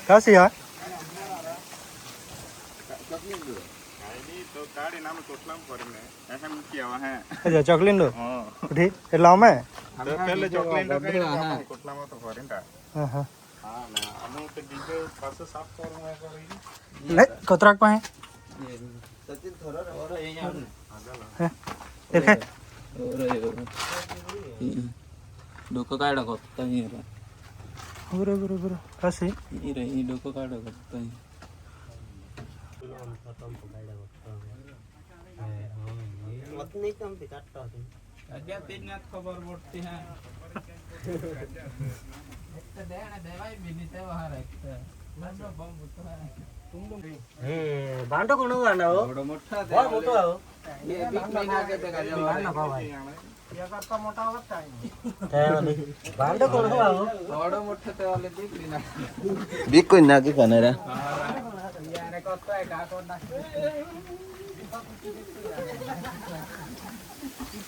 કાસી હા अच्छा चॉकलेट लो ठीक એટલે અમે પહેલે ચોકલેટ કોટલામાં તો ફરીંડા હા હા હા ને અમે તો ડીજે પાસે સાફ કરવા કરી લે કોતરાક પાસે સચિન થોરો ઓરો અહીંયા હે દેખે डोकं काढा कोत्ता हिरा बरोबर कासी हिरा ही डोकं काढा कोत्ता नहीं कम पे काटता है अज्ञा तेजनाथ खबर पड़ती है तो देना देवाई बिनी ते बाहर रखता नंबर बम होता है हे बांडो कोण गाना हो बड़ा मोटा बहुत मोटो है हो ये बिग महीना के तक ना भाई ये करता मोटा होता है बांडो कोण हो बड़ा मोटा ते वाले बिग महीना બીક કોઈ નાખી ખાને રે याने कोत्ता है का कोण ना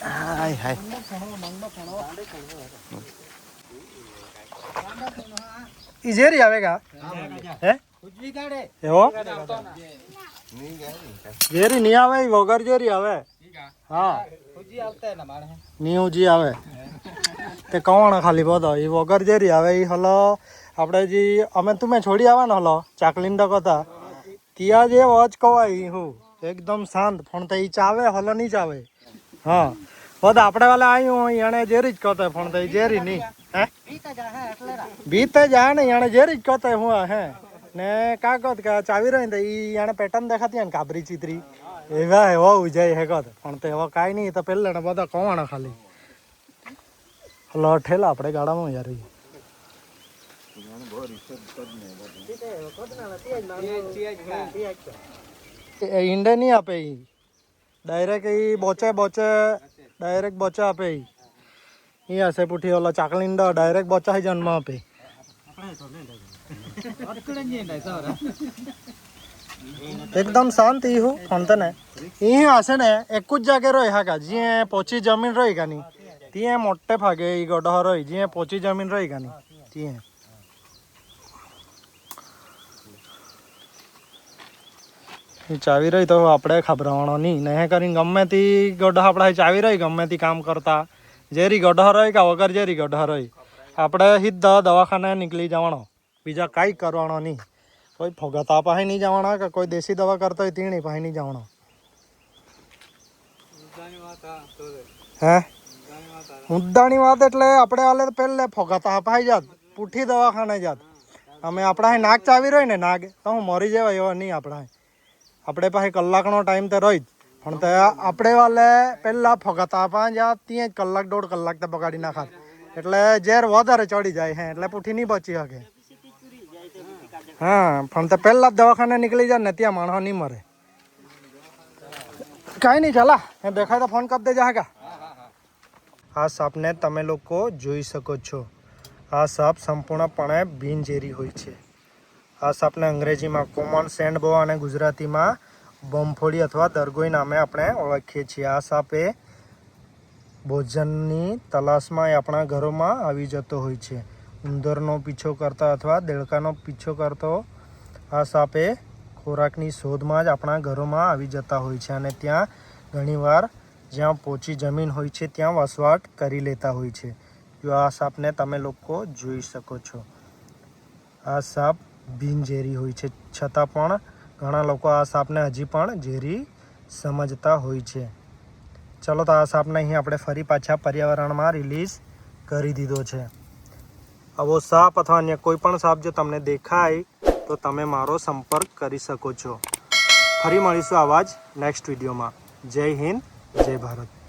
હાય હાય इजेरी आवेगा है कुछ भी काढे एवो जेरी नहीं आवे वगर जेरी आवे हाँ कुछ ही आता है ना मारे नीव जी आवे ते कौन खाली बोधो ई वगर जेरी आवे ई हलो આપણે જે અમે તમે છોડી આવવાનો હલો ચાકલીંડા કથા ત્યાં જે વોચ કવાય હું એકદમ શાંત પણ તો એ ચાવે હલો નહીં ચાવે હા બધ આપણે વાલે આવ્યું એને જેરી જ કહેતા પણ તો જેરી નહીં હે बीता जा है એટલે રા બીતે જાય ને એને જેરી જ કહેતા હું હે ને કાગત કે ચાવી રહી તો એ એને પેટર્ન દેખાતી ને કાબરી ચિત્રી એવા એવો ઉજાય હે કદ પણ તો એવો કાંઈ નહીં તો પહેલા ને બધા કોણ ખાલી હલો ઠેલા આપણે ગાડામાં યાર ઈંડે નહીં આપે એ ડાયરેક્ટ એ બોચે ડાયરેક્ટ બોચા આપે એ હશે પૂઠી ઓલા ચાકલી ઈંડા ડાયરેક્ટ બોચા ही જન્મ આપે એકદમ શાંત ઈ હું ફોનતે ને ઈ હશે ને એક જ જાગે રહી હાકા જે પોચી જમીન રહી કાની ત્યાં મોટે ભાગે એ ગઢ રહી જે પોચી જમીન રહી કાની ત્યાં ચાવી રહી તો આપણે ખબરવાનો નહીં નહીં કરીને ગમે તે ગઢ આપણે ચાવી રહી ગમે તે કામ કરતા જેરી ગઢ રહી કે વગર જેરી ગઢ રહી આપણે સીધા દવાખાને નીકળી જવાનો બીજા કાંઈ કરવાનો નહીં કોઈ ફોગતા પાસે નહીં જવાના કે કોઈ દેશી દવા કરતો હોય તેણી પાસે નહીં જવાનો હે મુદ્દાની વાત એટલે આપણે હાલે પહેલે ફોગતા અપાઈ જાત પૂઠી દવાખાને જાત અમે આપણા નાક ચાવી રહી ને નાગ તો હું મરી જવાય એવા નહીં આપણા આપણે પાસે કલાકનો ટાઈમ તો રહી જ પણ તો આપણે વાલે પહેલાં ફોગતા આપવા જાત ત્યાં જ કલાક દોઢ કલાક તો બગાડી નાખાત એટલે ઝેર વધારે ચડી જાય હે એટલે પૂઠી નહીં બચી શકે હા પણ તો પહેલાં જ દવાખાને નીકળી જાય ને ત્યાં માણસ નહીં મરે કાંઈ નહીં ચાલા એ દેખાય તો ફોન કરી દેજો હા કા આ સાપને તમે લોકો જોઈ શકો છો આ સાપ સંપૂર્ણપણે બિનઝેરી હોય છે આ સાપને અંગ્રેજીમાં કોમન સેન્ડ બો અને ગુજરાતીમાં બમફોડી અથવા દરગોઈ નામે આપણે ઓળખીએ છીએ આ સાપ એ ભોજનની તલાશમાં આપણા ઘરોમાં આવી જતો હોય છે ઉંદરનો પીછો કરતા અથવા દેડકાનો પીછો કરતો આ સાપ એ ખોરાકની શોધમાં જ આપણા ઘરોમાં આવી જતા હોય છે અને ત્યાં ઘણીવાર જ્યાં પોચી જમીન હોય છે ત્યાં વસવાટ કરી લેતા હોય છે જો આ સાપને તમે લોકો જોઈ શકો છો આ સાપ બિનઝેરી હોય છે છતાં પણ ઘણા લોકો આ સાપને હજી પણ ઝેરી સમજતા હોય છે ચલો તો આ સાપને અહીં આપણે ફરી પાછા પર્યાવરણમાં રિલીઝ કરી દીધો છે આવો સાપ અથવા અન્ય કોઈ પણ સાપ જો તમને દેખાય તો તમે મારો સંપર્ક કરી શકો છો ફરી મળીશું આવા જ નેક્સ્ટ વિડીયોમાં જય હિન્દ જય ભારત